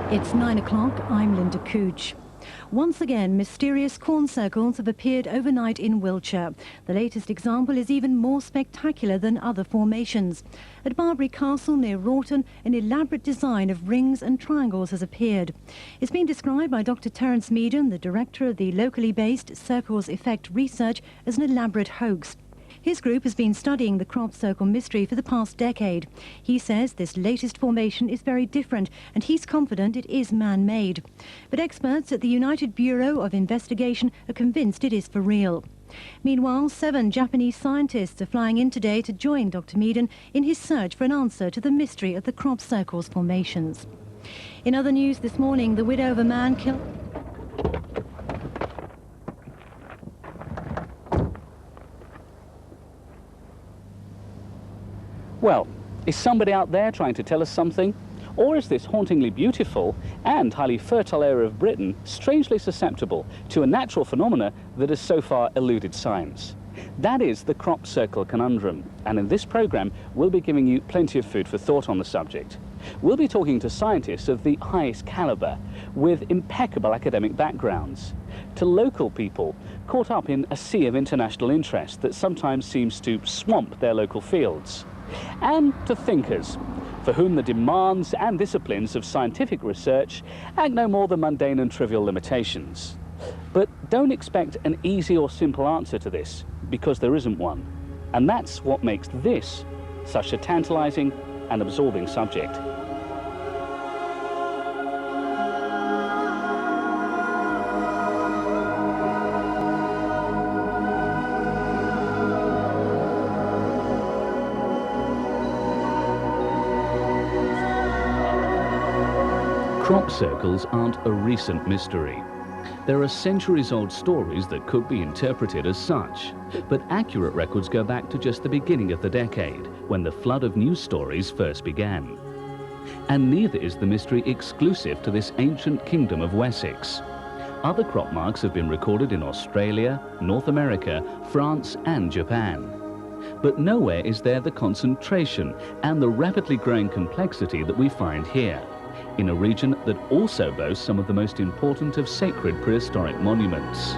It's 9 o'clock. I'm Linda Cooch. Once again, mysterious corn circles have appeared overnight in Wiltshire. The latest example is even more spectacular than other formations. At Barbary Castle near Wroughton, an elaborate design of rings and triangles has appeared. It's been described by Dr. Terence Meaden, the director of the locally based Circles Effect Research, as an elaborate hoax. His group has been studying the crop circle mystery for the past decade. He says this latest formation is very different, and he's confident it is man-made. But experts at the United Bureau of Investigation are convinced it is for real. Meanwhile, 7 Japanese scientists are flying in today to join Dr. Meaden in his search for an answer to the mystery of the crop circles formations. In other news this morning, the widow of a man killed... Well, is somebody out there trying to tell us something? Or is this hauntingly beautiful and highly fertile area of Britain strangely susceptible to a natural phenomena that has so far eluded science? That is the crop circle conundrum, and in this programme we'll be giving you plenty of food for thought on the subject. We'll be talking to scientists of the highest calibre, with impeccable academic backgrounds, to local people caught up in a sea of international interest that sometimes seems to swamp their local fields, and to thinkers, for whom the demands and disciplines of scientific research act no more than mundane and trivial limitations. But don't expect an easy or simple answer to this, because there isn't one. And that's what makes this such a tantalising and absorbing subject. Crop circles aren't a recent mystery. There are centuries-old stories that could be interpreted as such, but accurate records go back to just the beginning of the decade, when the flood of news stories first began. And neither is the mystery exclusive to this ancient kingdom of Wessex. Other crop marks have been recorded in Australia, North America, France and Japan. But nowhere is there the concentration and the rapidly growing complexity that we find here, in a region that also boasts some of the most important of sacred prehistoric monuments.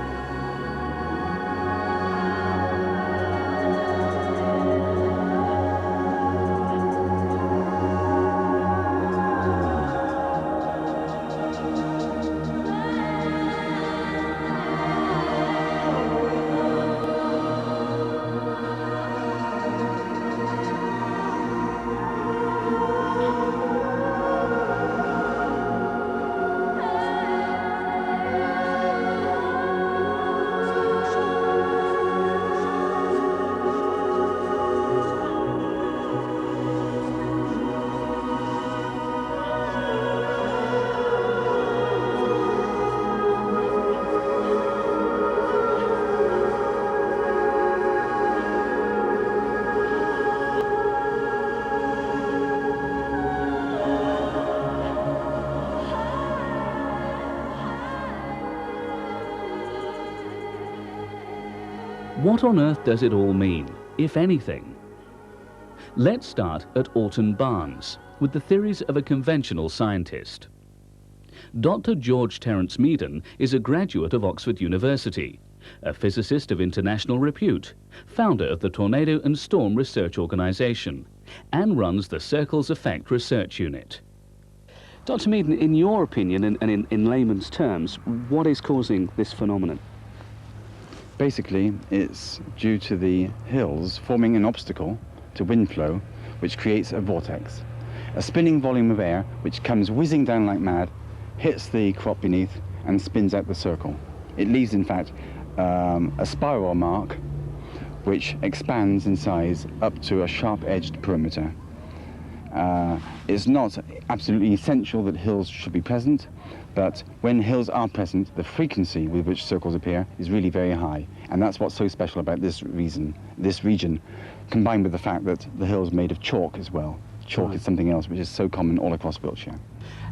What on earth does it all mean, if anything? Let's start at Alton Barnes, with the theories of a conventional scientist. Dr. George Terence Meaden is a graduate of Oxford University, a physicist of international repute, founder of the Tornado and Storm Research Organisation, and runs the Circles Effect Research Unit. Dr. Meaden, in your opinion, and in layman's terms, what is causing this phenomenon? Basically, it's due to the hills forming an obstacle to wind flow, which creates a vortex. A spinning volume of air which comes whizzing down like mad, hits the crop beneath and spins out the circle. It leaves, in fact, a spiral mark which expands in size up to a sharp-edged perimeter. It's not absolutely essential that hills should be present, but when hills are present, the frequency with which circles appear is really very high, and that's what's so special about this region, combined with the fact that the hill's made of chalk as well. Chalk is something else which is so common all across Wiltshire.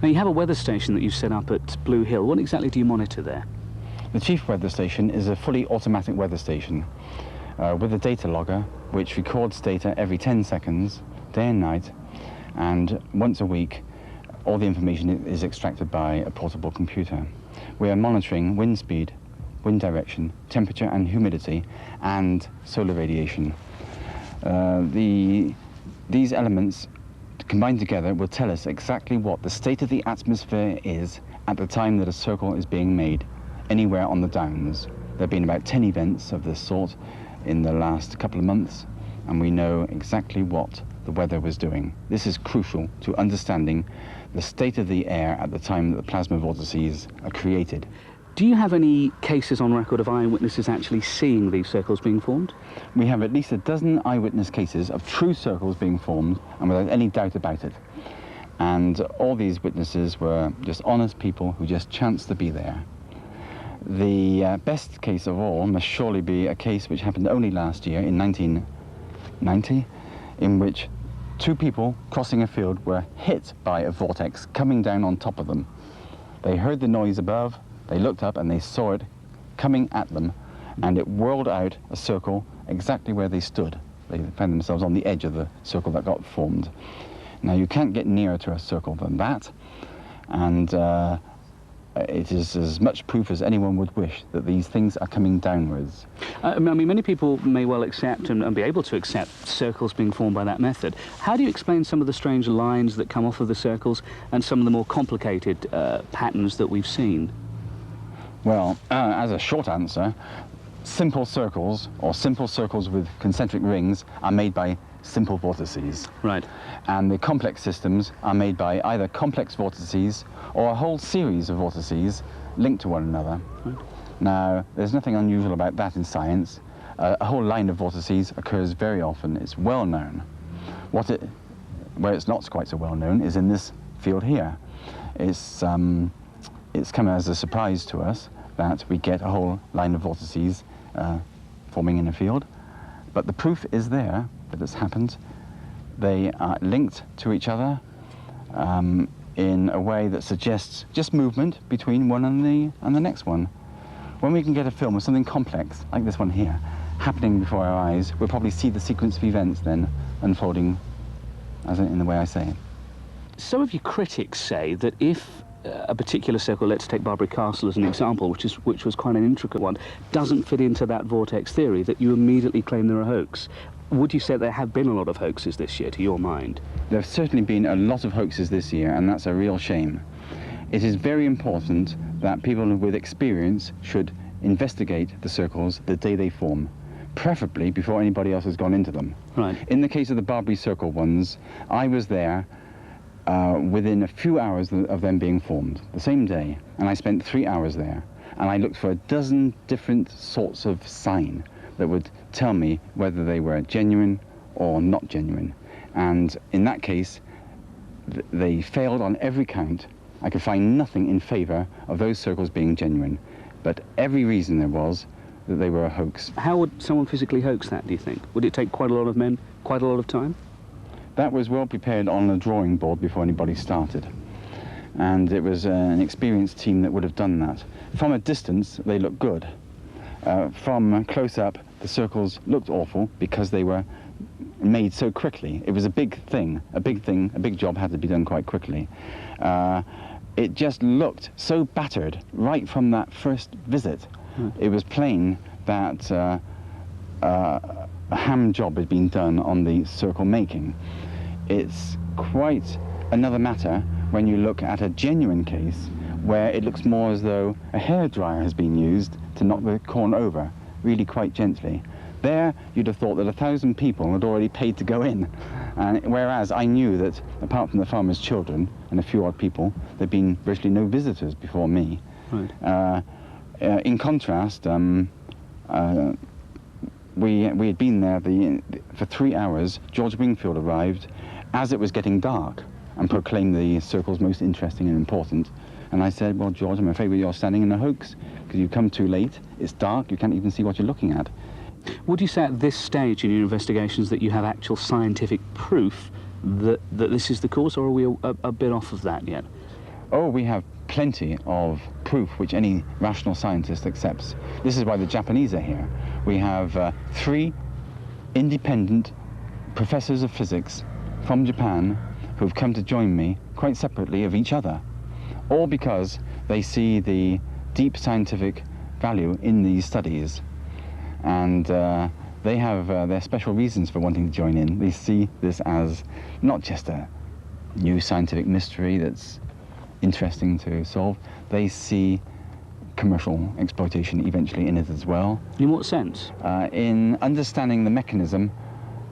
Now, you have a weather station that you set up at Blue Hill. What exactly do you monitor there? The chief weather station is a fully automatic weather station with a data logger which records data every 10 seconds, day and night, and once a week all the information is extracted by a portable computer. We are monitoring wind speed, wind direction, temperature and humidity, and solar radiation. These elements combined together will tell us exactly what the state of the atmosphere is at the time that a circle is being made anywhere on the Downs. There have been about 10 events of this sort in the last couple of months, and we know exactly what the weather was doing. This is crucial to understanding the state of the air at the time that the plasma vortices are created. Do you have any cases on record of eyewitnesses actually seeing these circles being formed? We have at least a dozen eyewitness cases of true circles being formed, and without any doubt about it. And all these witnesses were just honest people who just chanced to be there. The best case of all must surely be a case which happened only last year in 1990, in which two people crossing a field were hit by a vortex coming down on top of them. They heard the noise above, they looked up and they saw it coming at them, and it whirled out a circle exactly where they stood. They found themselves on the edge of the circle that got formed. Now, you can't get nearer to a circle than that, and it is as much proof as anyone would wish that these things are coming downwards. I mean, many people may well accept and be able to accept circles being formed by that method. How do you explain some of the strange lines that come off of the circles and some of the more complicated patterns that we've seen? Well, as a short answer, simple circles, or simple circles with concentric rings, are made by simple vortices. Right. And the complex systems are made by either complex vortices or a whole series of vortices linked to one another. Right. Now, there's nothing unusual about that in science. A whole line of vortices occurs very often. It's well known. Where it's not quite so well known is in this field here. It's come as a surprise to us that we get a whole line of vortices forming in a field, but the proof is there that it's happened. They are linked to each other in a way that suggests just movement between one and the next one. When we can get a film of something complex, like this one here, happening before our eyes, we'll probably see the sequence of events then unfolding in the way I say it. Some of your critics say that if a particular circle, let's take Barbary Castle as an example, which was quite an intricate one, doesn't fit into that vortex theory, that you immediately claim they're a hoax. Would you say there have been a lot of hoaxes this year, to your mind? There have certainly been a lot of hoaxes this year, and that's a real shame. It is very important that people with experience should investigate the circles the day they form, preferably before anybody else has gone into them. Right. In the case of the Barbary Circle ones, I was there within a few hours of them being formed, the same day, and I spent 3 hours there, and I looked for a dozen different sorts of sign that would tell me whether they were genuine or not genuine. And in that case, they failed on every count. I could find nothing in favor of those circles being genuine, but every reason there was that they were a hoax. How would someone physically hoax that, do you think? Would it take quite a lot of men, quite a lot of time? That was well prepared on a drawing board before anybody started. And it was an experienced team that would have done that. From a distance, they looked good. From close up, the circles looked awful because they were made so quickly. It was a big job had to be done quite quickly. It just looked so battered right from that first visit. It was plain that a ham job had been done on the circle making. It's quite another matter when you look at a genuine case where it looks more as though a hairdryer has been used to knock the corn over, really quite gently. There, you'd have thought that 1,000 people had already paid to go in, whereas I knew that, apart from the farmers' children and a few odd people, there'd been virtually no visitors before me. Right. In contrast, we had been there for 3 hours. George Winfield arrived as it was getting dark and proclaimed the circles most interesting and important. And I said, well, George, I'm afraid you're standing in a hoax because you've come too late. It's dark. You can't even see what you're looking at. Would you say at this stage in your investigations that you have actual scientific proof that this is the cause, or are we a bit off of that yet? Oh, we have plenty of proof which any rational scientist accepts. This is why the Japanese are here. We have 3 independent professors of physics from Japan who've come to join me quite separately of each other, all because they see the deep scientific value in these studies. And they have their special reasons for wanting to join in. They see this as not just a new scientific mystery that's interesting to solve. They see commercial exploitation eventually in it as well. In what sense? In understanding the mechanism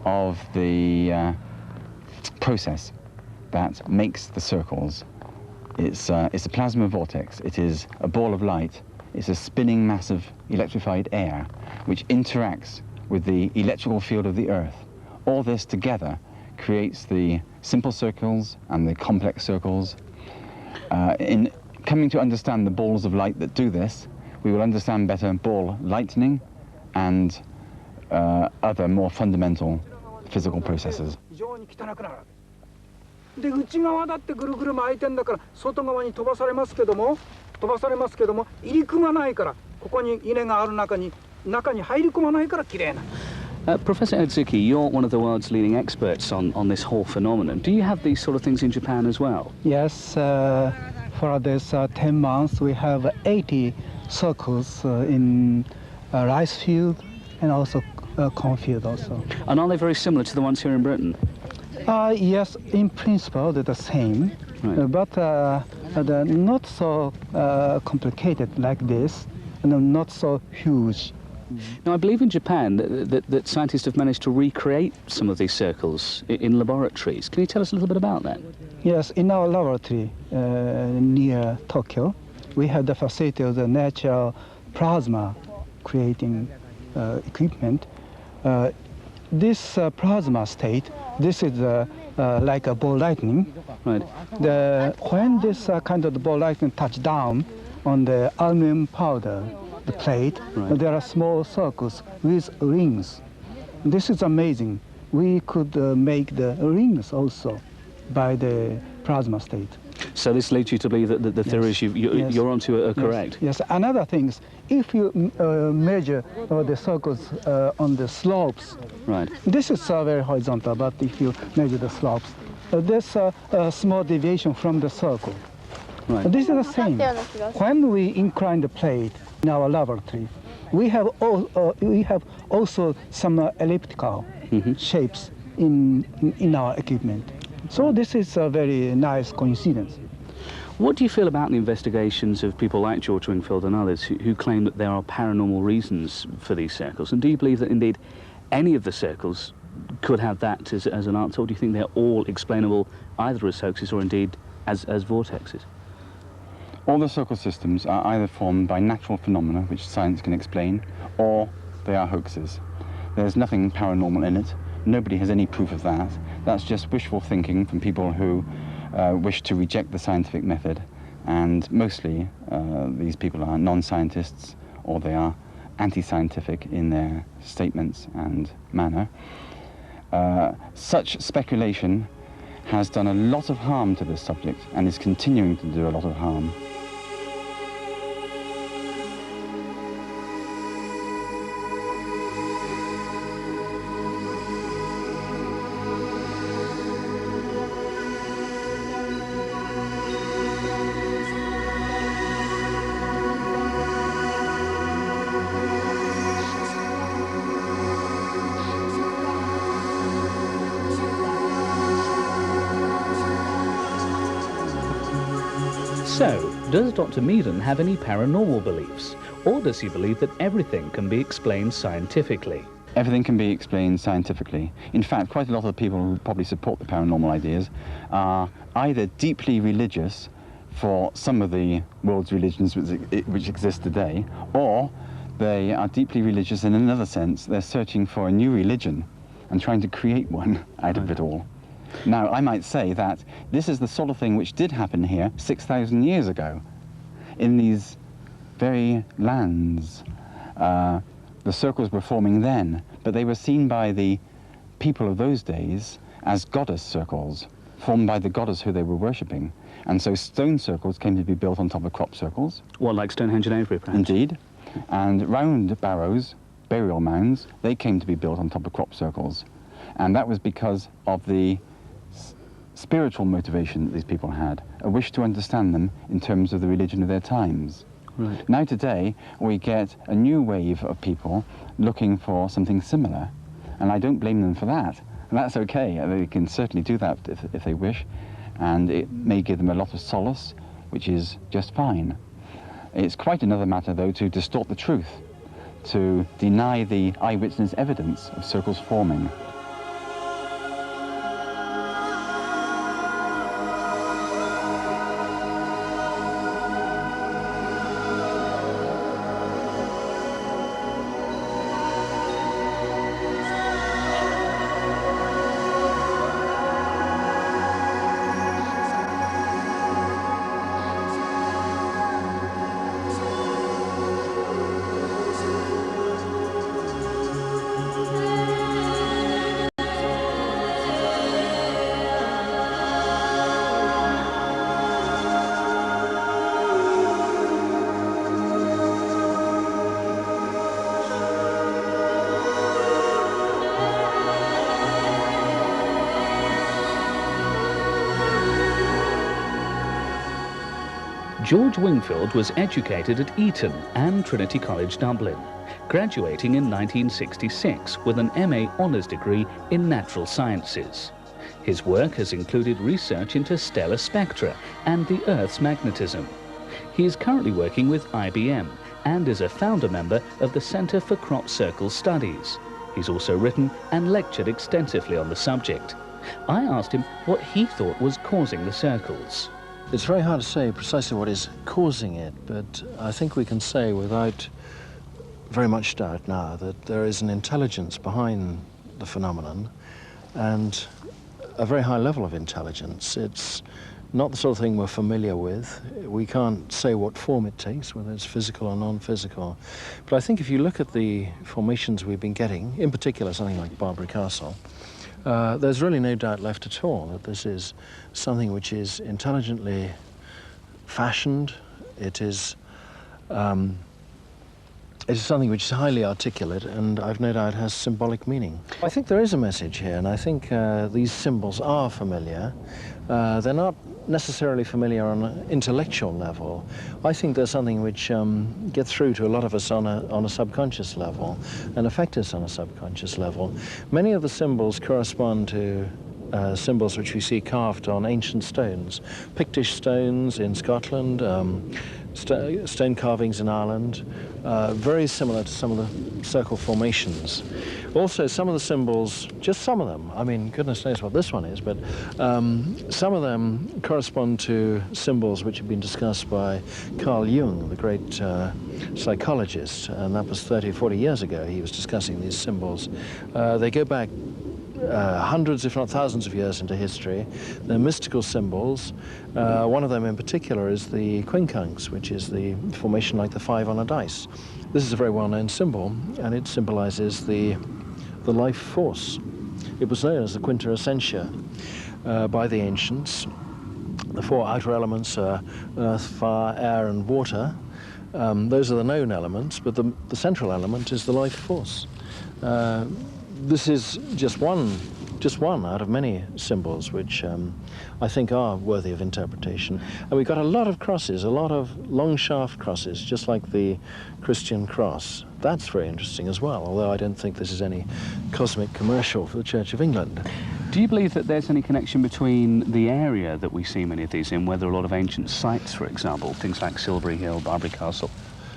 of the process that makes the circles. It's a plasma vortex. It is a ball of light. It's a spinning mass of electrified air which interacts with the electrical field of the Earth. All this together creates the simple circles and the complex circles. In coming to understand the balls of light that do this, we will understand better ball lightning and other more fundamental physical processes. で内側だってぐるぐる巻いてんだから外側に飛ばされますけども入り組まないからここに稲がある中に入り込まないから綺麗な。Professor Edzuki, you're one of the world's leading experts on this whole phenomenon. Do you have these sort of things in Japan as well? Yes, for this 10 months we have 80 circles in rice field and also cornfield also. And are they very similar to the ones here in Britain? Yes, in principle they're the same, Right. but they're not so complicated like this, and not so huge. Now, I believe in Japan that scientists have managed to recreate some of these circles in laboratories. Can you tell us a little bit about that? Yes, in our laboratory near Tokyo, we have the facility of the natural plasma creating equipment. This plasma state, this is like a ball lightning. Right. When this kind of ball lightning touch down on the aluminum powder, the plate, Right. there are small circles with rings. This is amazing. We could make the rings also by the plasma state. So this leads you to believe that the theories Yes. you're onto are correct? Yes. Another thing is, if you measure the circles on the slopes, Right. this is very horizontal, but if you measure the slopes, there's a small deviation from the circle. Right. This is the same. When we incline the plate in our laboratory, we have also some elliptical shapes in our equipment. So this is a very nice coincidence. What do you feel about the investigations of people like George Winfield and others who claim that there are paranormal reasons for these circles? And do you believe that indeed any of the circles could have that as an answer, or do you think they're all explainable either as hoaxes or indeed as vortexes? All the circle systems are either formed by natural phenomena which science can explain, or they are hoaxes. There's nothing paranormal in it. Nobody has any proof of that. That's just wishful thinking from people who wish to reject the scientific method. And mostly these people are non-scientists, or they are anti-scientific in their statements and manner. Such speculation has done a lot of harm to this subject and is continuing to do a lot of harm. So, does Dr. Meaden have any paranormal beliefs? Or does he believe that everything can be explained scientifically? Everything can be explained scientifically. In fact, quite a lot of people who probably support the paranormal ideas are either deeply religious for some of the world's religions which exist today, or they are deeply religious in another sense. They're searching for a new religion and trying to create one out of it all. Now, I might say that this is the sort of thing which did happen here 6,000 years ago in these very lands. The circles were forming then, but they were seen by the people of those days as goddess circles, formed by the goddess who they were worshipping. And so stone circles came to be built on top of crop circles. What, like Stonehenge and Avebury, perhaps? Indeed. And round barrows, burial mounds, they came to be built on top of crop circles. And that was because of the spiritual motivation that these people had, a wish to understand them in terms of the religion of their times. Right. Now today, we get a new wave of people looking for something similar, and I don't blame them for that. And that's okay. They can certainly do that if they wish, and it may give them a lot of solace, which is just fine. It's quite another matter, though, to distort the truth, to deny the eyewitness evidence of circles forming. George Winfield was educated at Eton and Trinity College, Dublin, graduating in 1966 with an MA Honours degree in Natural Sciences. His work has included research into stellar spectra and the Earth's magnetism. He is currently working with IBM and is a founder member of the Centre for Crop Circle Studies. He's also written and lectured extensively on the subject. I asked him what he thought was causing the circles. It's very hard to say precisely what is causing it, but I think we can say without very much doubt now that there is an intelligence behind the phenomenon, and a very high level of intelligence. It's not the sort of thing we're familiar with. We can't say what form it takes, whether it's physical or non-physical. But I think if you look at the formations we've been getting, in particular something like Barbary Castle, there's really no doubt left at all that this is something which is intelligently fashioned. It is something which is highly articulate, and I've no doubt has symbolic meaning. I think there is a message here, and I think these symbols are familiar. They're not necessarily familiar on an intellectual level. I think there's something which gets through to a lot of us on a subconscious level and affect us on a subconscious level. Many of the symbols correspond to symbols which we see carved on ancient stones. Pictish stones in Scotland, stone carvings in Ireland, very similar to some of the circle formations. Also, some of the symbols, just some of them, I mean, goodness knows what this one is, but some of them correspond to symbols which have been discussed by Carl Jung, the great psychologist, and that was 30 or 40 years ago. He was discussing these symbols. They go back hundreds, if not thousands of years into history. They're mystical symbols. One of them in particular is the Quincunx, which is the formation like the 5 on a dice. This is a very well-known symbol, and it symbolizes the life force. It was known as the Quinta Essentia by the ancients. The 4 outer elements are earth, fire, air, and water. Those are the known elements, but the central element is the life force. This is just one out of many symbols which I think are worthy of interpretation. And we've got a lot of crosses, a lot of long shaft crosses, just like the Christian cross. That's very interesting as well, although I don't think this is any cosmic commercial for the Church of England. Do you believe that there's any connection between the area that we see many of these in, whether a lot of ancient sites, for example, things like Silbury Hill, Barbary Castle?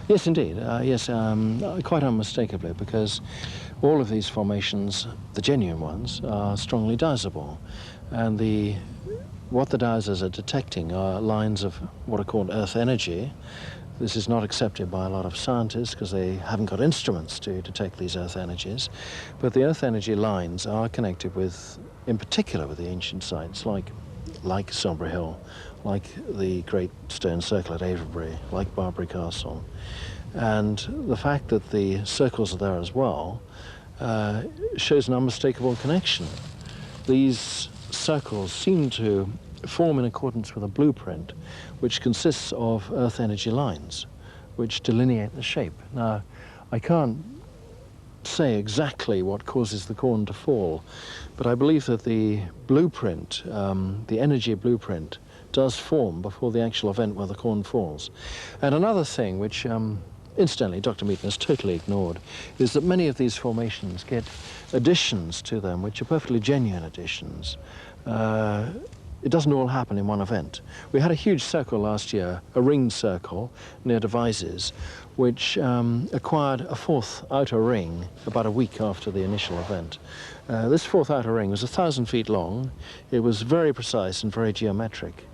Yes, indeed. Yes, quite unmistakably, because all of these formations, the genuine ones, are strongly dowsable. And what the dowsers are detecting are lines of what are called earth energy. This is not accepted by a lot of scientists because they haven't got instruments to detect these earth energies. But the earth energy lines are connected with, in particular, with the ancient sites like Silbury Hill, like the great stone circle at Avebury, like Barbary Castle. And the fact that the circles are there as well shows an unmistakable connection. These circles seem to form in accordance with a blueprint which consists of earth energy lines which delineate the shape. Now, I can't say exactly what causes the corn to fall, but I believe that the blueprint, the energy blueprint, does form before the actual event where the corn falls. And another thing which, incidentally, Dr. Meaton has totally ignored, is that many of these formations get additions to them which are perfectly genuine additions. It doesn't all happen in one event. We had a huge circle last year, a ringed circle near Devizes, which acquired a fourth outer ring about a week after the initial event. This fourth outer ring was 1,000 feet long. It was very precise and very geometric.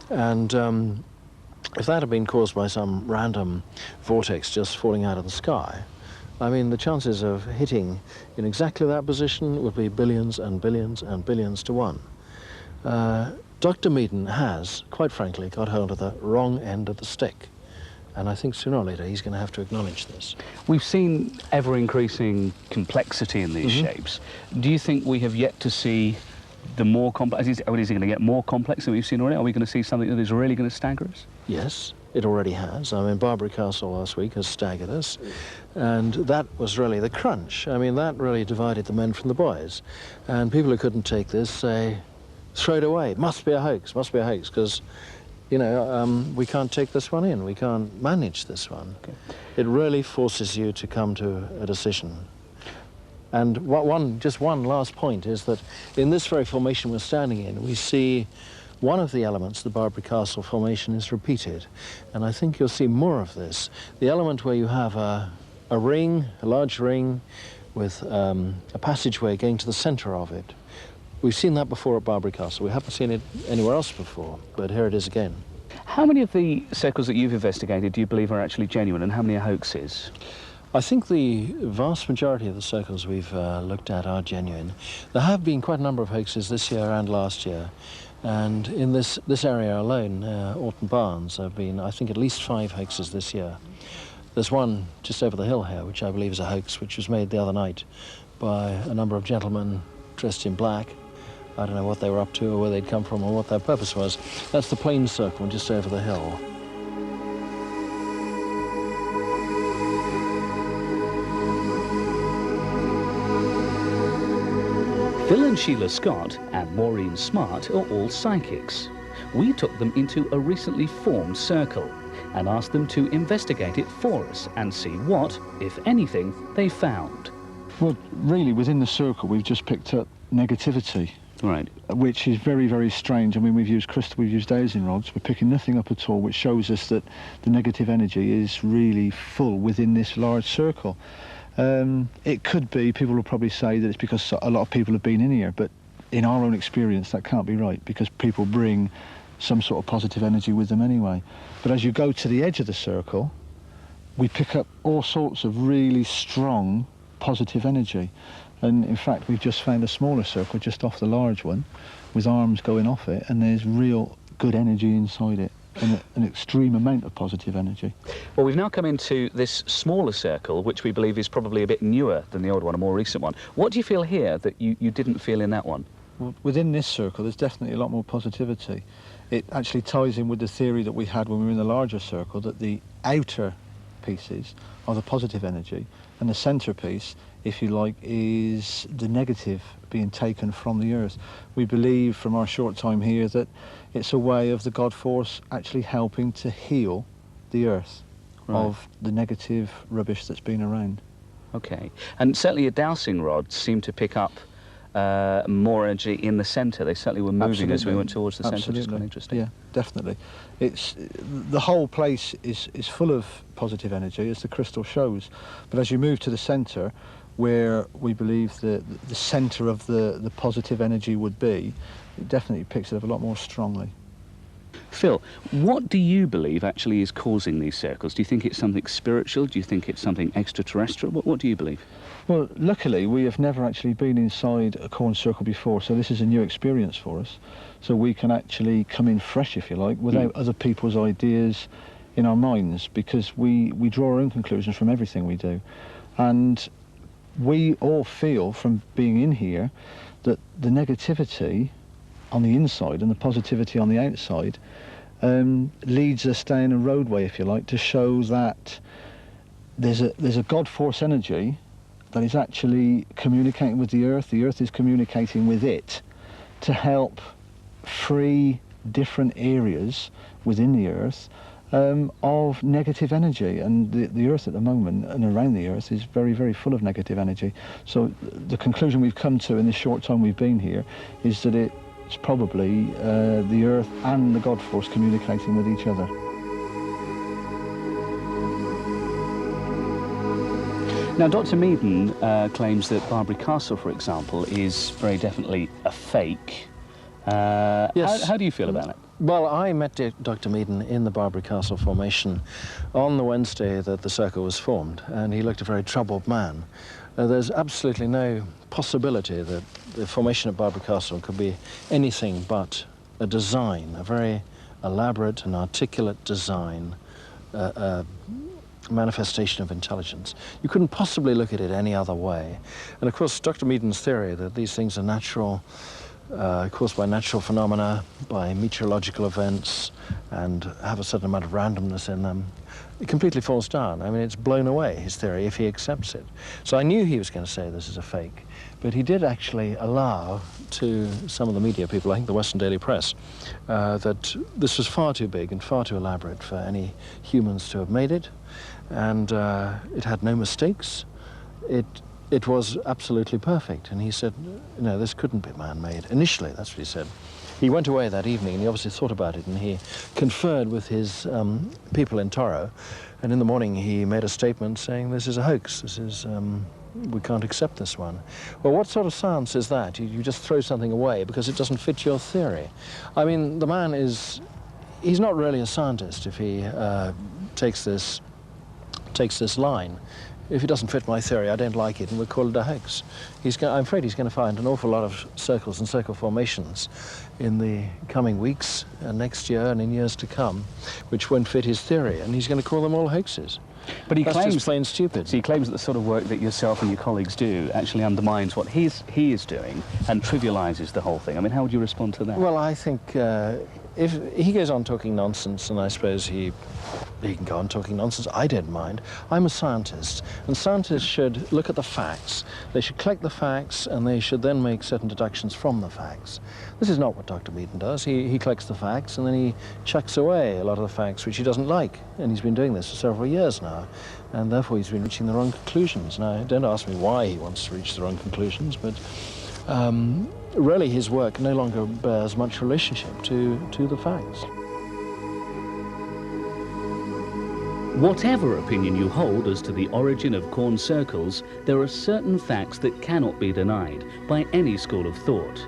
And if that had been caused by some random vortex just falling out of the sky, I mean, the chances of hitting in exactly that position would be billions and billions and billions to one. Dr. Meaton has, quite frankly, got hold of the wrong end of the stick. And I think sooner or later he's going to have to acknowledge this. We've seen ever-increasing complexity in these shapes. Do you think we have yet to see the more complex? Is it going to get more complex than we've seen already? Are we going to see something that is really going to stagger us? Yes, it already has. I mean, Barbary Castle last week has staggered us. And that was really the crunch. I mean, that really divided the men from the boys. And people who couldn't take this say, throw it away. It must be a hoax, must be a hoax, because, you know, we can't take this one in. We can't manage this one. Okay. It really forces you to come to a decision. And just one last point is that in this very formation we're standing in, we see one of the elements of the Barbary Castle formation is repeated. And I think you'll see more of this. The element where you have a ring, a large ring, with a passageway going to the center of it. We've seen that before at Barbary Castle. We haven't seen it anywhere else before, but here it is again. How many of the circles that you've investigated do you believe are actually genuine, and how many are hoaxes? I think the vast majority of the circles we've looked at are genuine. There have been quite a number of hoaxes this year and last year, and in this area alone, Orton Barnes, there have been, I think, at least 5 hoaxes this year. There's one just over the hill here, which I believe is a hoax, which was made the other night by a number of gentlemen dressed in black. I don't know what they were up to or where they'd come from or what their purpose was. That's the plain circle just over the hill. Phil and Sheila Scott and Maureen Smart are all psychics. We took them into a recently formed circle and asked them to investigate it for us and see what, if anything, they found. Well, really, within the circle, we've just picked up negativity. Right. Which is very, very strange. I mean, we've used crystal, we've used dowsing rods, we're picking nothing up at all, which shows us that the negative energy is really full within this large circle. It could be, people will probably say that it's because a lot of people have been in here, but in our own experience, that can't be right, because people bring some sort of positive energy with them anyway. But as you go to the edge of the circle, we pick up all sorts of really strong positive energy. And in fact, we've just found a smaller circle just off the large one with arms going off it, and there's real good energy inside it, and an extreme amount of positive energy. Well, we've now come into this smaller circle, which we believe is probably a bit newer than the old one, a more recent one. What do you feel here that you didn't feel in that one? Well, within this circle, there's definitely a lot more positivity. It actually ties in with the theory that we had when we were in the larger circle, that the outer pieces are the positive energy, and the centrepiece, if you like, is the negative being taken from the earth. We believe from our short time here that it's a way of the God force actually helping to heal the earth of the negative rubbish that's been around. Okay, and certainly your dowsing rods seem to pick up more energy in the centre. They certainly were moving as we went towards the centre, which is quite interesting. Yeah, definitely. It's the whole place is full of positive energy, as the crystal shows. But as you move to the centre, where we believe the centre of the positive energy would be, it definitely picks it up a lot more strongly. Phil, what do you believe actually is causing these circles? Do you think it's something spiritual? Do you think it's something extraterrestrial? What do you believe? Well, luckily, we have never actually been inside a corn circle before, so this is a new experience for us. So we can actually come in fresh, if you like, without other people's ideas in our minds, because we draw our own conclusions from everything we do. And we all feel from being in here that the negativity on the inside and the positivity on the outside leads us down a roadway, if you like, to show that there's a God force energy that is actually communicating with the Earth is communicating with it to help free different areas within the Earth of negative energy, and the Earth at the moment and around the Earth is very, very full of negative energy. So the conclusion we've come to in this short time we've been here is that it's probably the Earth and the God Force communicating with each other. Now, Dr. Meaden claims that Barbary Castle, for example, is very definitely a fake. Yes. How do you feel about it? Well, I met Dr. Meaden in the Barbary Castle formation on the Wednesday that the circle was formed, and he looked a very troubled man. There's absolutely no possibility that the formation of Barbary Castle could be anything but a design, a very elaborate and articulate design, a manifestation of intelligence. You couldn't possibly look at it any other way. And of course, Dr. Meaden's theory that these things are natural, caused by natural phenomena, by meteorological events, and have a certain amount of randomness in them, it completely falls down. I mean, it's blown away, his theory, if he accepts it. So I knew he was going to say this is a fake, but he did actually allow to some of the media people, I think the Western Daily Press, that this was far too big and far too elaborate for any humans to have made it, and it had no mistakes. It was absolutely perfect, and he said, no, this couldn't be man-made. Initially, that's what he said. He went away that evening, and he obviously thought about it, and he conferred with his people in Toro, and in the morning he made a statement saying, this is a hoax, this is, we can't accept this one. Well, what sort of science is that? You just throw something away because it doesn't fit your theory. I mean, the man he's not really a scientist if he takes this line. If it doesn't fit my theory, I don't like it, and we'll call it a hoax. I'm afraid he's going to find an awful lot of circles and circle formations in the coming weeks and next year and in years to come, which won't fit his theory, and he's going to call them all hoaxes. But he That's claims, just plain stupid. So he claims that the sort of work that yourself and your colleagues do actually undermines what he is doing and trivialises the whole thing. I mean, how would you respond to that? Well, I think if he goes on talking nonsense, and I suppose he can go on talking nonsense, I don't mind. I'm a scientist, and scientists should look at the facts. They should collect the facts, and they should then make certain deductions from the facts. This is not what Dr. Meaden does. He collects the facts, and then he chucks away a lot of the facts which he doesn't like, and he's been doing this for several years now, and therefore he's been reaching the wrong conclusions. Now, don't ask me why he wants to reach the wrong conclusions, but really his work no longer bears much relationship to the facts. Whatever opinion you hold as to the origin of corn circles, there are certain facts that cannot be denied by any school of thought.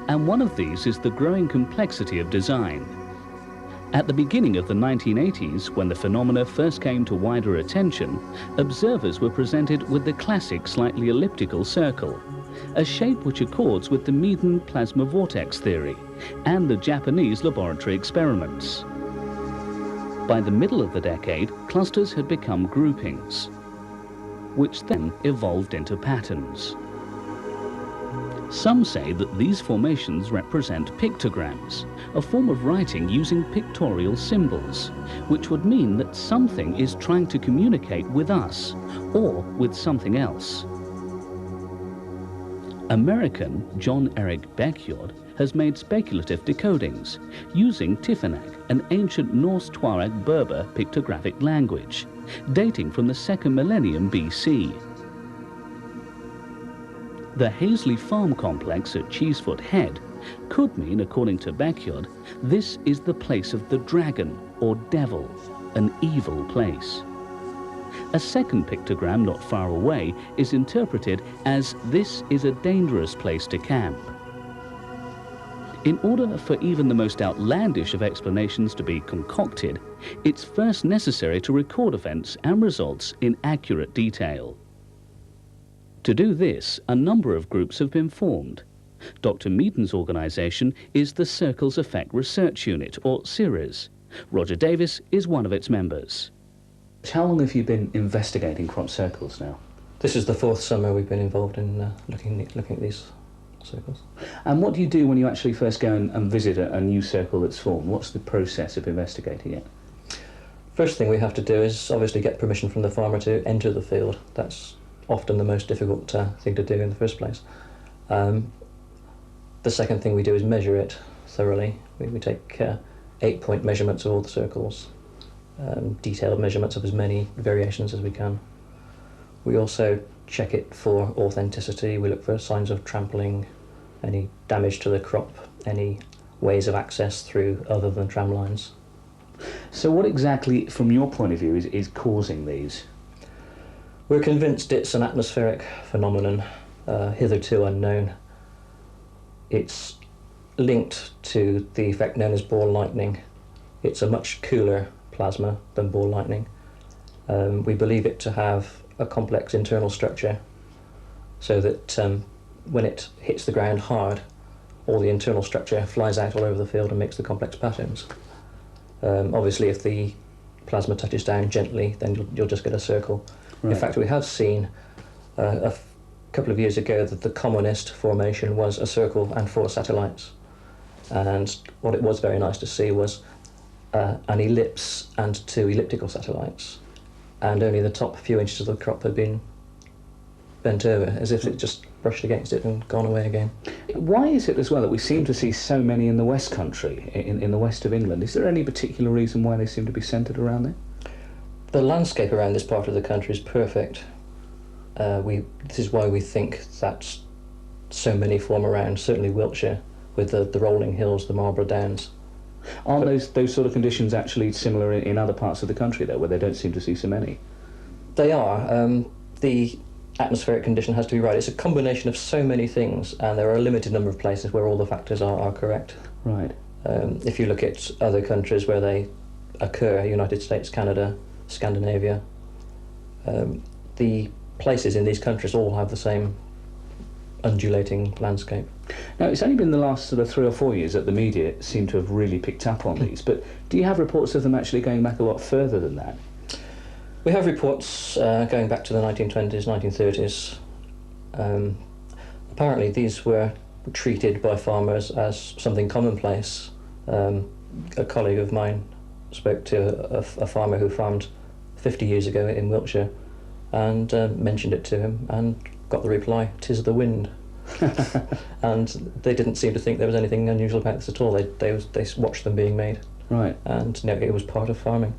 And one of these is the growing complexity of design. At the beginning of the 1980s, when the phenomena first came to wider attention, observers were presented with the classic slightly elliptical circle, a shape which accords with the Meaden plasma vortex theory and the Japanese laboratory experiments. By the middle of the decade, clusters had become groupings, which then evolved into patterns. Some say that these formations represent pictograms, a form of writing using pictorial symbols, which would mean that something is trying to communicate with us or with something else. American John Eric Beckyard has made speculative decodings using Tifinagh, an ancient Norse Tuareg Berber pictographic language, dating from the 2nd millennium BC. The Hazley Farm complex at Cheesefoot Head could mean, according to Beckyard, this is the place of the dragon or devil, an evil place. A second pictogram not far away is interpreted as this is a dangerous place to camp. In order for even the most outlandish of explanations to be concocted, it's first necessary to record events and results in accurate detail. To do this, a number of groups have been formed. Dr. Meaden's organisation is the Circles Effect Research Unit, or CIRES. Roger Davis is one of its members. How long have you been investigating crop circles now? This is the 4th summer we've been involved in looking at these circles. And what do you do when you actually first go and visit a new circle that's formed? What's the process of investigating it? First thing we have to do is obviously get permission from the farmer to enter the field. That's often the most difficult thing to do in the first place. The second thing we do is measure it thoroughly. We take 8-point measurements of all the circles, detailed measurements of as many variations as we can. We also check it for authenticity. We look for signs of trampling, any damage to the crop, any ways of access through other than tram lines. So what exactly, from your point of view, is causing these? We're convinced it's an atmospheric phenomenon, hitherto unknown. It's linked to the effect known as ball lightning. It's a much cooler plasma than ball lightning. We believe it to have a complex internal structure, so that when it hits the ground hard, all the internal structure flies out all over the field and makes the complex patterns. Obviously, if the plasma touches down gently, then you'll just get a circle. Right. In fact, we have seen a couple of years ago that the commonest formation was a circle and 4 satellites. And what it was very nice to see was an ellipse and 2 elliptical satellites. And only the top few inches of the crop had been bent over, as if it just brushed against it and gone away again. Why is it as well that we seem to see so many in the West Country, in the west of England? Is there any particular reason why they seem to be centred around there? The landscape around this part of the country is perfect. This is why we think that so many form around, certainly Wiltshire, with the rolling hills, the Marlborough Downs. Aren't those sort of conditions actually similar in other parts of the country, though, where they don't seem to see so many? They are. The atmospheric condition has to be right. It's a combination of so many things, and there are a limited number of places where all the factors are correct. Right. If you look at other countries where they occur, United States, Canada, Scandinavia, the places in these countries all have the same undulating landscape. Now, it's only been the last sort of 3 or 4 years that the media seem to have really picked up on these, but do you have reports of them actually going back a lot further than that? We have reports going back to the 1920s, 1930s. Apparently these were treated by farmers as something commonplace. A colleague of mine spoke to a farmer who farmed 50 years ago in Wiltshire and mentioned it to him and got the reply, "'Tis the wind." And they didn't seem to think there was anything unusual about this at all. They watched them being made. Right. And no, it was part of farming.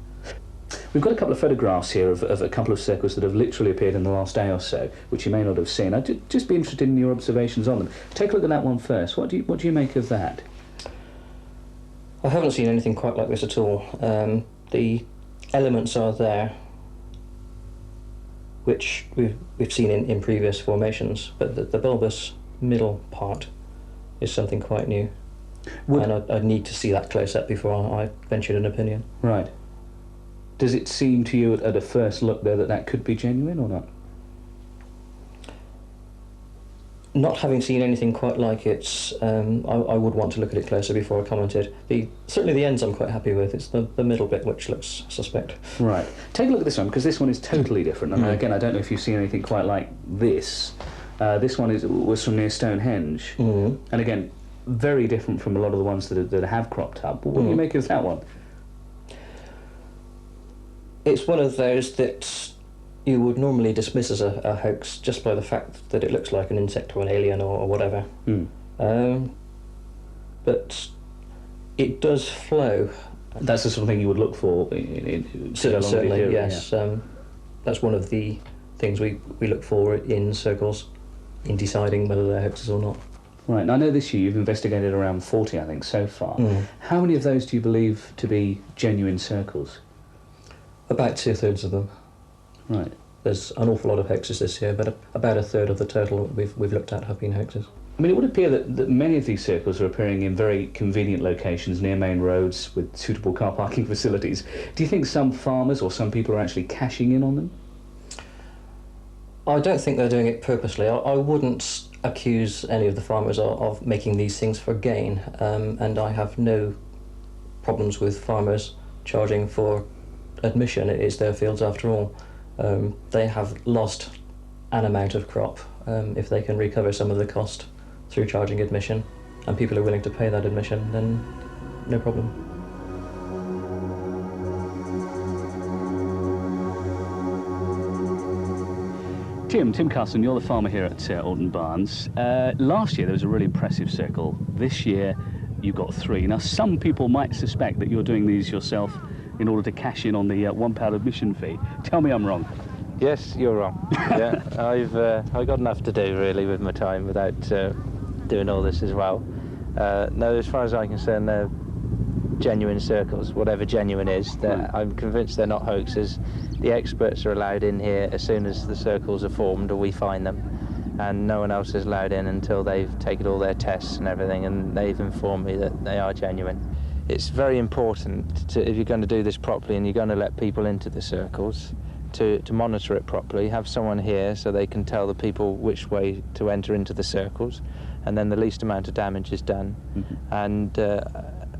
We've got a couple of photographs here of a couple of circles that have literally appeared in the last day or so, which you may not have seen. I'd just be interested in your observations on them. Take a look at that one first. What do you make of that? I haven't seen anything quite like this at all. The elements are there, which we've seen in previous formations, but the bulbous middle part is something quite new. And I'd need to see that close up before I ventured an opinion. Right. Does it seem to you at a first look there that could be genuine or not? Not having seen anything quite like it, I would want to look at it closer before I commented. Certainly the ends I'm quite happy with. It's the middle bit which looks suspect. Right. Take a look at this one, because this one is totally different. And again, I don't know if you've seen anything quite like this. This one was from near Stonehenge. And again, very different from a lot of the ones that have cropped up. What do you make of that one? It's one of those that you would normally dismiss as a hoax just by the fact that it looks like an insect or an alien or whatever. But it does flow. That's the sort of thing you would look for Certainly, yes. Yeah. That's one of the things we look for in circles in deciding whether they're hoaxes or not. Right, and I know this year you've investigated around 40, I think, so far. How many of those do you believe to be genuine circles? About 2/3 of them. Right. There's an awful lot of hoaxes this year, but about 1/3 of the total we've looked at have been hoaxes. I mean, it would appear that many of these circles are appearing in very convenient locations near main roads with suitable car parking facilities. Do you think some farmers or some people are actually cashing in on them? I don't think they're doing it purposely. I wouldn't accuse any of the farmers of making these things for gain, and I have no problems with farmers charging for admission. It is their fields after all. They have lost an amount of crop. If they can recover some of the cost through charging admission, and people are willing to pay that admission, then no problem. Tim Carson, you're the farmer here at Alton Barnes. Last year there was a really impressive circle. This year you got 3. Now some people might suspect that you're doing these yourself in order to cash in on the £1 admission fee. Tell me I'm wrong. Yes, you're wrong. Yeah, I've got enough to do really with my time without doing all this as well. No, as far as I'm concerned, they're genuine circles, whatever genuine is. I'm convinced they're not hoaxes. The experts are allowed in here as soon as the circles are formed or we find them, and no one else is allowed in until they've taken all their tests and everything, and they've informed me that they are genuine. It's very important if you're going to do this properly and you're going to let people into the circles, to monitor it properly, have someone here so they can tell the people which way to enter into the circles, and then the least amount of damage is done. Mm-hmm. And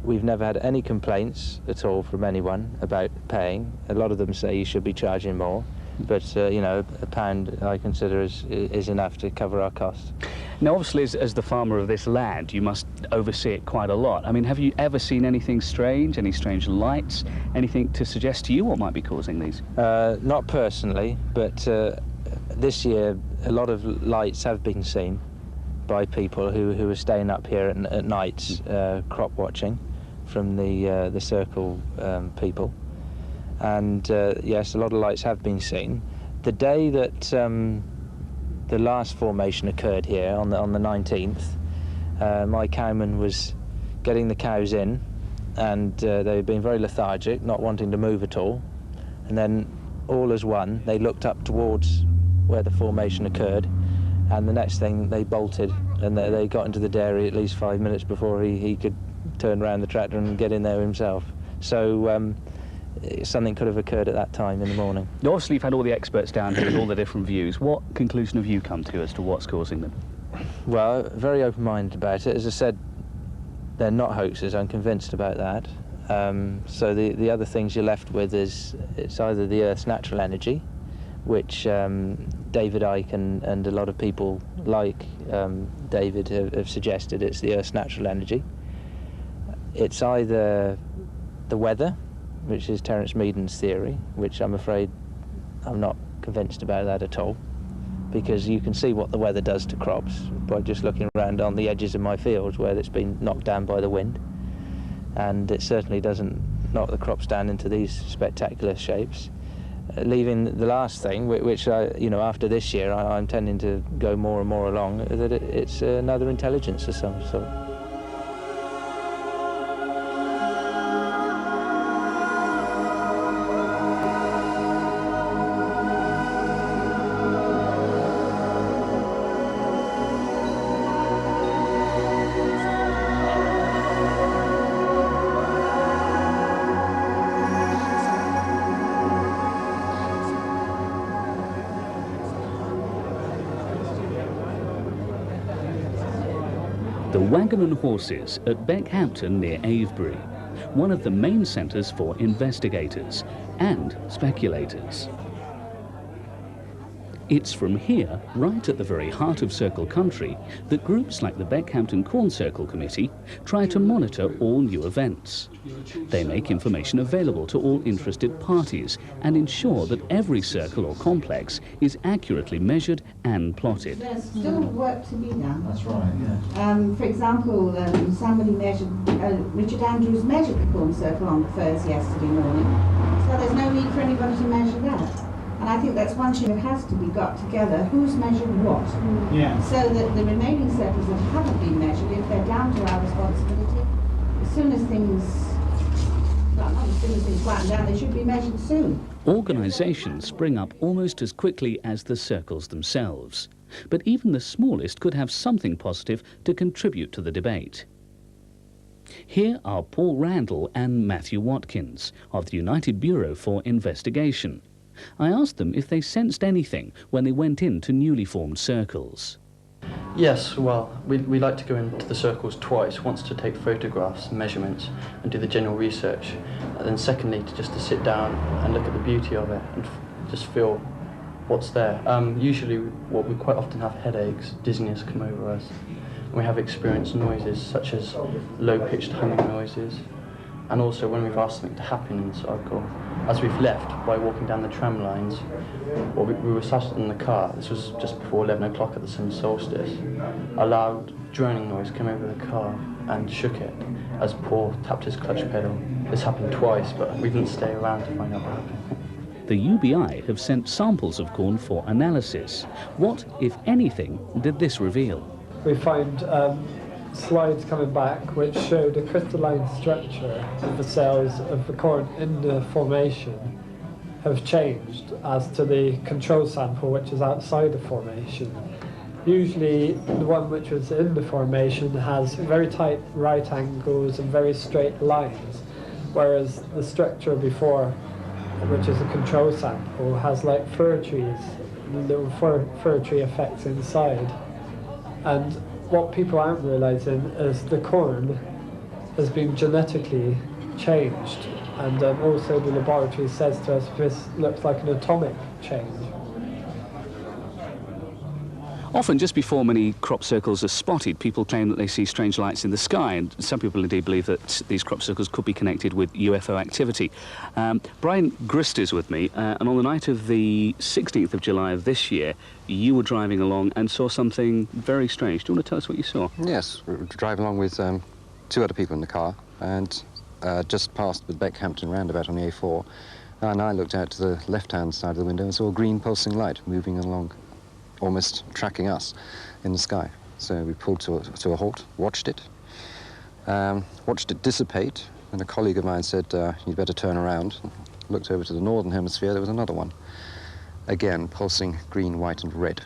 we've never had any complaints at all from anyone about paying. A lot of them say you should be charging more, but you know, £1 I consider is enough to cover our costs. Now obviously as the farmer of this land you must oversee it quite a lot. I mean, have you ever seen anything strange, any strange lights, anything to suggest to you what might be causing these? Not personally, but this year a lot of lights have been seen by people who are staying up here at nights crop watching from the circle people, and yes, a lot of lights have been seen. The day that the last formation occurred here on the 19th, my cowman was getting the cows in, and they had been very lethargic, not wanting to move at all, and then all as one they looked up towards where the formation occurred, and the next thing they bolted, and they got into the dairy at least 5 minutes before he could turn around the tractor and get in there himself. So something could have occurred at that time in the morning. Obviously you've had all the experts down here with all the different views. What conclusion have you come to as to what's causing them? Well, very open-minded about it. As I said, they're not hoaxes, I'm convinced about that. So the other things you're left with is it's either the Earth's natural energy, which David Icke and a lot of people like David have suggested it's the Earth's natural energy. It's either the weather, which is Terence Meaden's theory, which I'm afraid I'm not convinced about that at all, because you can see what the weather does to crops by just looking around on the edges of my fields where it's been knocked down by the wind, and it certainly doesn't knock the crops down into these spectacular shapes. Leaving the last thing, which after this year I'm tending to go more and more along, that it's another intelligence of some sort. The Wagon and Horses at Beckhampton near Avebury, one of the main centres for investigators and speculators. It's from here, right at the very heart of Circle Country, that groups like the Beckhampton Corn Circle Committee try to monitor all new events. They make information available to all interested parties and ensure that every circle or complex is accurately measured and plotted. There's still work to be done. That's right, yeah. For example, somebody measured, Richard Andrews measured the corn circle on the firs yesterday morning, so there's no need for anybody to measure that. And I think that's one issue that has to be got together. Who's measured what? Yeah. So that the remaining circles that haven't been measured, if they're down to our responsibility, as soon as things quieten down, they should be measured soon. Organisations spring up almost as quickly as the circles themselves. But even the smallest could have something positive to contribute to the debate. Here are Paul Randall and Matthew Watkins of the United Bureau for Investigation. I asked them if they sensed anything when they went into newly formed circles. Yes, well, we like to go into the circles twice, once to take photographs, measurements, and do the general research, and then secondly to sit down and look at the beauty of it and just feel what's there. Usually we quite often have headaches, dizziness come over us, and we have experienced noises such as low-pitched humming noises, And also when we've asked something to happen in the cycle, as we've left by walking down the tram lines, or we were sat in the car, this was just before 11 o'clock at the summer solstice, a loud droning noise came over the car and shook it as Paul tapped his clutch pedal. This happened twice, but we didn't stay around to find out what happened. The UBI have sent samples of corn for analysis. What, if anything, did this reveal? We found slides coming back which showed a crystalline structure of the cells of the corn in the formation have changed as to the control sample which is outside the formation. Usually the one which was in the formation has very tight right angles and very straight lines, whereas the structure before, which is a control sample, has like fir trees, little fir tree effects inside. And what people aren't realising is the corn has been genetically changed, and also the laboratory says to us this looks like an atomic change. Often, just before many crop circles are spotted, people claim that they see strange lights in the sky, and some people indeed believe that these crop circles could be connected with UFO activity. Brian Grist is with me, and on the night of the 16th of July of this year, you were driving along and saw something very strange. Do you want to tell us what you saw? Yes, we were driving along with two other people in the car, and just past the Beckhampton roundabout on the A4, and I looked out to the left-hand side of the window and saw a green pulsing light moving along, almost tracking us in the sky. So we pulled to a halt, watched it dissipate, and a colleague of mine said, you'd better turn around. Looked over to the northern hemisphere, there was another one. Again, pulsing green, white and red.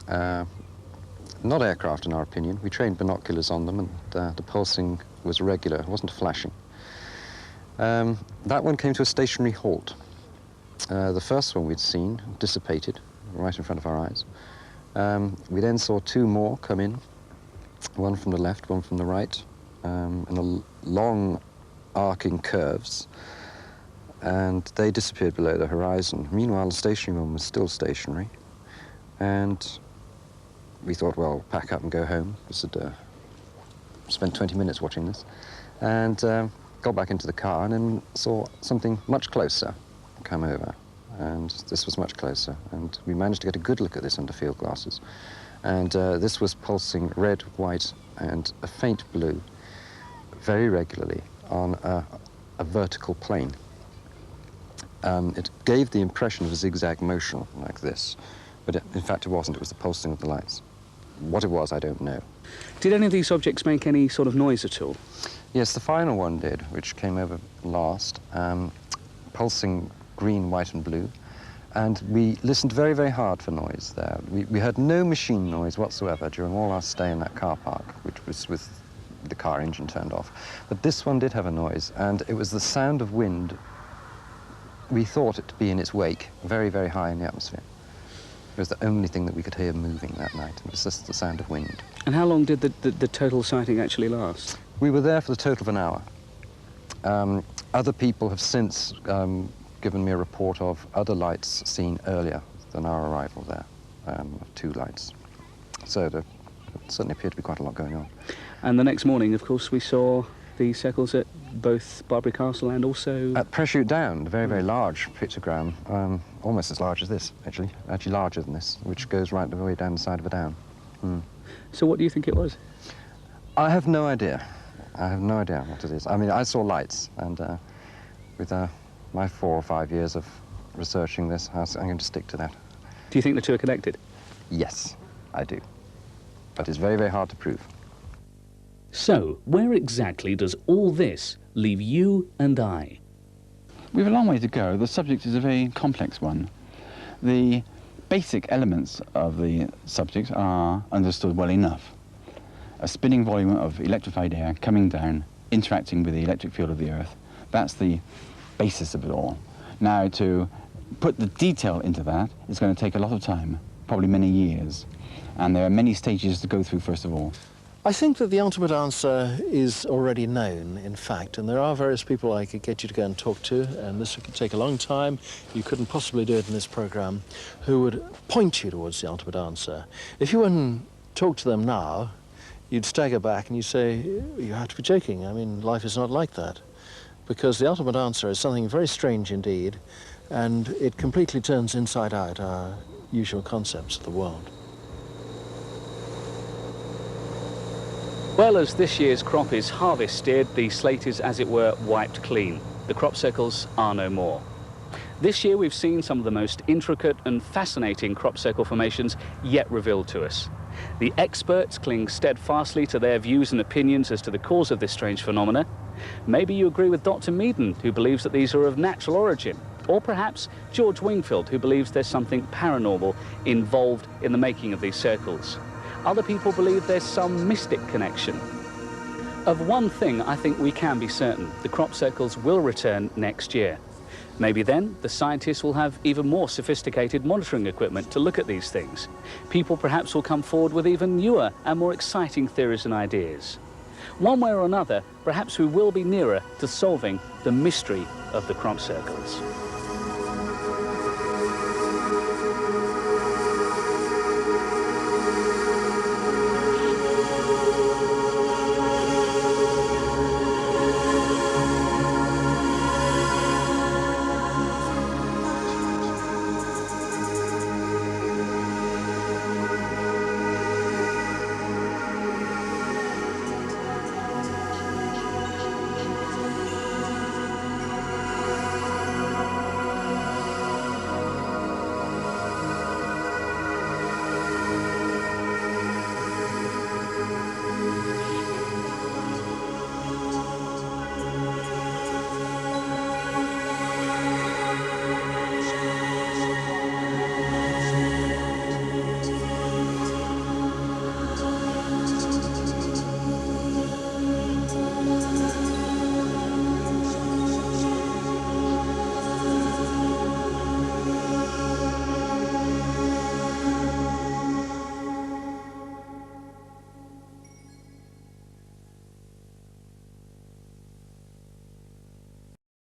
Not aircraft in our opinion. We trained binoculars on them, and the pulsing was regular, it wasn't flashing. That one came to a stationary halt. The first one we'd seen dissipated right in front of our eyes. We then saw two more come in, one from the left, one from the right, in a long arcing curves, and they disappeared below the horizon. Meanwhile, the stationary one was still stationary, and we thought, well, pack up and go home. We spent 20 minutes watching this, and got back into the car and then saw something much closer come over. And this was much closer, and we managed to get a good look at this under field glasses. And this was pulsing red, white, and a faint blue very regularly on a vertical plane. It gave the impression of a zigzag motion like this, but in fact it wasn't. It was the pulsing of the lights. What it was, I don't know. Did any of these objects make any sort of noise at all? Yes, the final one did, which came over last, pulsing green, white and blue, and we listened very, very hard for noise there. We heard no machine noise whatsoever during all our stay in that car park, which was with the car engine turned off. But this one did have a noise, and it was the sound of wind. We thought it to be in its wake, very, very high in the atmosphere. It was the only thing that we could hear moving that night. It was just the sound of wind. And how long did the total sighting actually last? We were there for the total of an hour. Other people have since given me a report of other lights seen earlier than our arrival there, two lights. So there certainly appeared to be quite a lot going on. And the next morning, of course, we saw the circles at both Barbary Castle and also... At Pressure Down, a very, very large pictogram, almost as large as this, actually larger than this, which goes right the way down the side of a down. So what do you think it was? I have no idea. I have no idea what it is. I mean, I saw lights, and with my 4 or 5 years of researching this, I'm going to stick to that. Do you think the two are connected? Yes, I do. But it's very, very hard to prove. So, where exactly does all this leave you and I? We have a long way to go. The subject is a very complex one. The basic elements of the subject are understood well enough. A spinning volume of electrified air coming down, interacting with the electric field of the Earth. That's the basis of it all. Now, to put the detail into that is going to take a lot of time, probably many years. And there are many stages to go through, first of all. I think that the ultimate answer is already known, in fact, and there are various people I could get you to go and talk to, and this could take a long time, you couldn't possibly do it in this programme, who would point you towards the ultimate answer. If you went and talked to them now, you'd stagger back and you'd say, you have to be joking, I mean, life is not like that. because the ultimate answer is something very strange indeed, and it completely turns inside out our usual concepts of the world. Well, as this year's crop is harvested, the slate is, as it were, wiped clean. The crop circles are no more. This year we've seen some of the most intricate and fascinating crop circle formations yet revealed to us. The experts cling steadfastly to their views and opinions as to the cause of this strange phenomena. Maybe you agree with Dr. Meaden, who believes that these are of natural origin, or perhaps George Winfield, who believes there's something paranormal involved in the making of these circles. Other people believe there's some mystic connection. Of one thing I think we can be certain: the crop circles will return next year. Maybe then the scientists will have even more sophisticated monitoring equipment to look at these things. People perhaps will come forward with even newer and more exciting theories and ideas. One way or another, perhaps we will be nearer to solving the mystery of the crop circles.